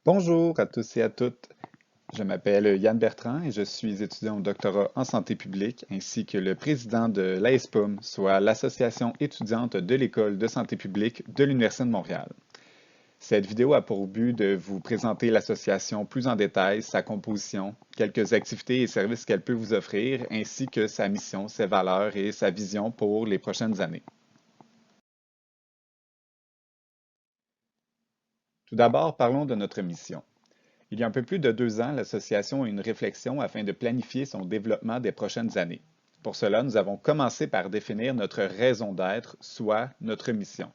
Bonjour à tous et à toutes. Je m'appelle Yann Bertrand et je suis étudiant au doctorat en santé publique ainsi que le président de l'AESPOM, soit l'Association étudiante de l'École de santé publique de l'Université de Montréal. Cette vidéo a pour but de vous présenter l'association plus en détail, sa composition, quelques activités et services qu'elle peut vous offrir, ainsi que sa mission, ses valeurs et sa vision pour les prochaines années. Tout d'abord, parlons de notre mission. Il y a un peu plus de 2 ans, l'association a eu une réflexion afin de planifier son développement des prochaines années. Pour cela, nous avons commencé par définir notre raison d'être, soit notre mission.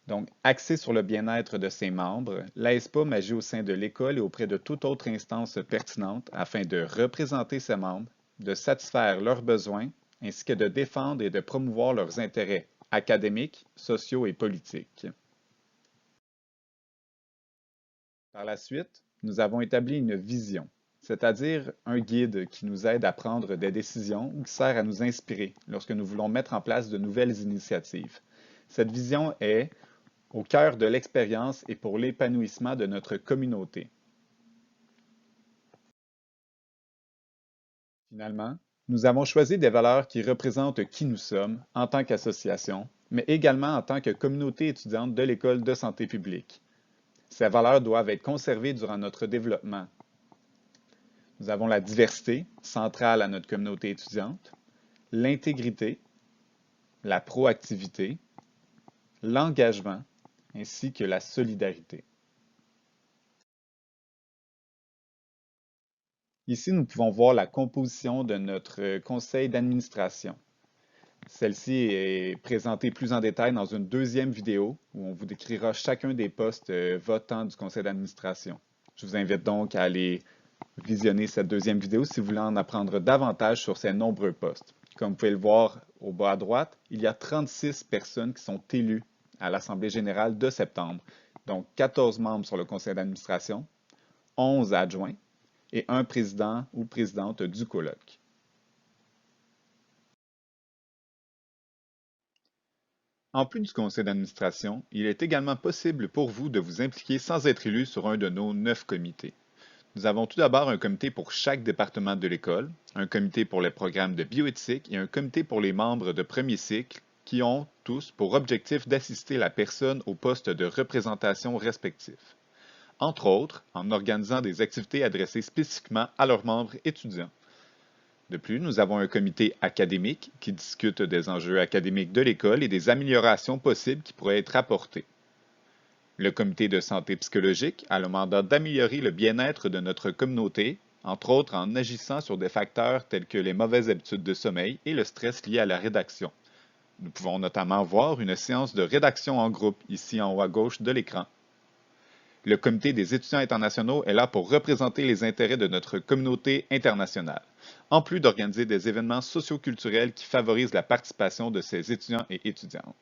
Donc, axée sur le bien-être de ses membres, l'AESPOM agit au sein de l'école et auprès de toute autre instance pertinente afin de représenter ses membres, de satisfaire leurs besoins, ainsi que de défendre et de promouvoir leurs intérêts académiques, sociaux et politiques. Par la suite, nous avons établi une vision, c'est-à-dire un guide qui nous aide à prendre des décisions ou qui sert à nous inspirer lorsque nous voulons mettre en place de nouvelles initiatives. Cette vision est au cœur de l'expérience et pour l'épanouissement de notre communauté. Finalement, nous avons choisi des valeurs qui représentent qui nous sommes en tant qu'association, mais également en tant que communauté étudiante de l'École de santé publique. Ces valeurs doivent être conservées durant notre développement. Nous avons la diversité, centrale à notre communauté étudiante, l'intégrité, la proactivité, l'engagement, ainsi que la solidarité. Ici, nous pouvons voir la composition de notre conseil d'administration. Celle-ci est présentée plus en détail dans une deuxième vidéo où on vous décrira chacun des postes votants du conseil d'administration. Je vous invite donc à aller visionner cette deuxième vidéo si vous voulez en apprendre davantage sur ces nombreux postes. Comme vous pouvez le voir au bas à droite, il y a 36 personnes qui sont élues à l'Assemblée générale de septembre, donc 14 membres sur le conseil d'administration, 11 adjoints et un président ou présidente du colloque. En plus du conseil d'administration, il est également possible pour vous de vous impliquer sans être élu sur un de nos 9 comités. Nous avons tout d'abord un comité pour chaque département de l'école, un comité pour les programmes de bioéthique et un comité pour les membres de premier cycle qui ont tous pour objectif d'assister la personne au poste de représentation respectif, entre autres en organisant des activités adressées spécifiquement à leurs membres étudiants. De plus, nous avons un comité académique qui discute des enjeux académiques de l'école et des améliorations possibles qui pourraient être apportées. Le comité de santé psychologique a le mandat d'améliorer le bien-être de notre communauté, entre autres en agissant sur des facteurs tels que les mauvaises habitudes de sommeil et le stress lié à la rédaction. Nous pouvons notamment voir une séance de rédaction en groupe ici en haut à gauche de l'écran. Le comité des étudiants internationaux est là pour représenter les intérêts de notre communauté internationale, en plus d'organiser des événements socioculturels qui favorisent la participation de ces étudiants et étudiantes.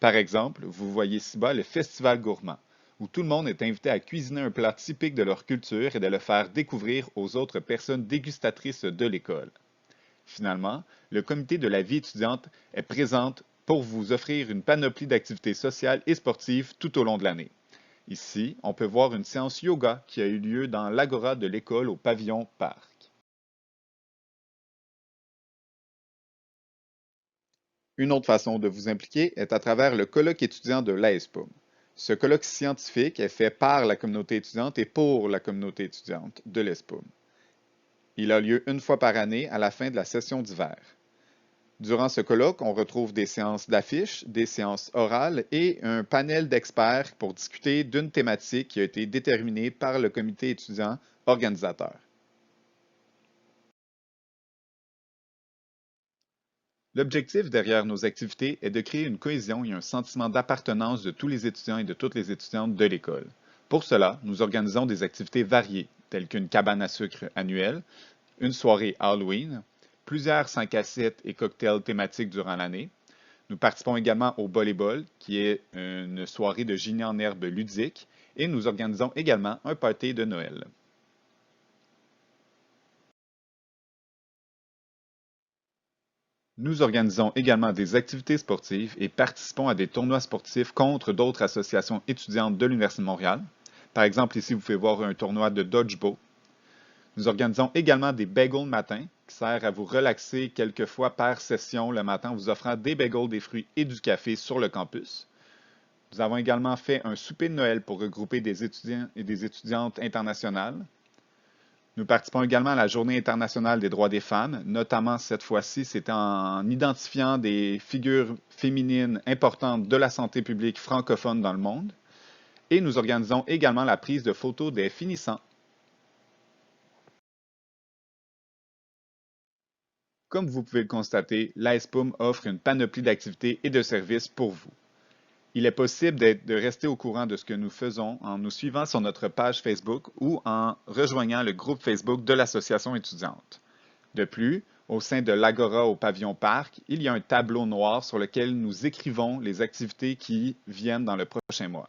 Par exemple, vous voyez ci-bas le Festival gourmand, où tout le monde est invité à cuisiner un plat typique de leur culture et de le faire découvrir aux autres personnes dégustatrices de l'école. Finalement, le comité de la vie étudiante est présent pour vous offrir une panoplie d'activités sociales et sportives tout au long de l'année. Ici, on peut voir une séance yoga qui a eu lieu dans l'agora de l'école au pavillon Parc. Une autre façon de vous impliquer est à travers le colloque étudiant de l'AESPOM. Ce colloque scientifique est fait par la communauté étudiante et pour la communauté étudiante de l'ESPOM. Il a lieu une fois par année à la fin de la session d'hiver. Durant ce colloque, on retrouve des séances d'affiches, des séances orales et un panel d'experts pour discuter d'une thématique qui a été déterminée par le comité étudiant organisateur. L'objectif derrière nos activités est de créer une cohésion et un sentiment d'appartenance de tous les étudiants et de toutes les étudiantes de l'école. Pour cela, nous organisons des activités variées, telles qu'une cabane à sucre annuelle, une soirée Halloween, plusieurs 5 à 7 et cocktails thématiques durant l'année. Nous participons également au volleyball, qui est une soirée de génie en herbe ludique, et nous organisons également un party de Noël. Nous organisons également des activités sportives et participons à des tournois sportifs contre d'autres associations étudiantes de l'Université de Montréal. Par exemple, ici, vous pouvez voir un tournoi de dodgeball. Nous organisons également des bagels matin qui servent à vous relaxer quelques fois par session le matin en vous offrant des bagels, des fruits et du café sur le campus. Nous avons également fait un souper de Noël pour regrouper des étudiants et des étudiantes internationales. Nous participons également à la Journée internationale des droits des femmes, notamment cette fois-ci, c'était en identifiant des figures féminines importantes de la santé publique francophone dans le monde. Et nous organisons également la prise de photos des finissants. Comme vous pouvez le constater, l'AESPUM offre une panoplie d'activités et de services pour vous. Il est possible de rester au courant de ce que nous faisons en nous suivant sur notre page Facebook ou en rejoignant le groupe Facebook de l'association étudiante. De plus, au sein de l'Agora au Pavillon Parc, il y a un tableau noir sur lequel nous écrivons les activités qui viennent dans le prochain mois.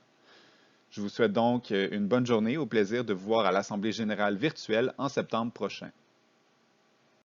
Je vous souhaite donc une bonne journée, au plaisir de vous voir à l'Assemblée générale virtuelle en septembre prochain.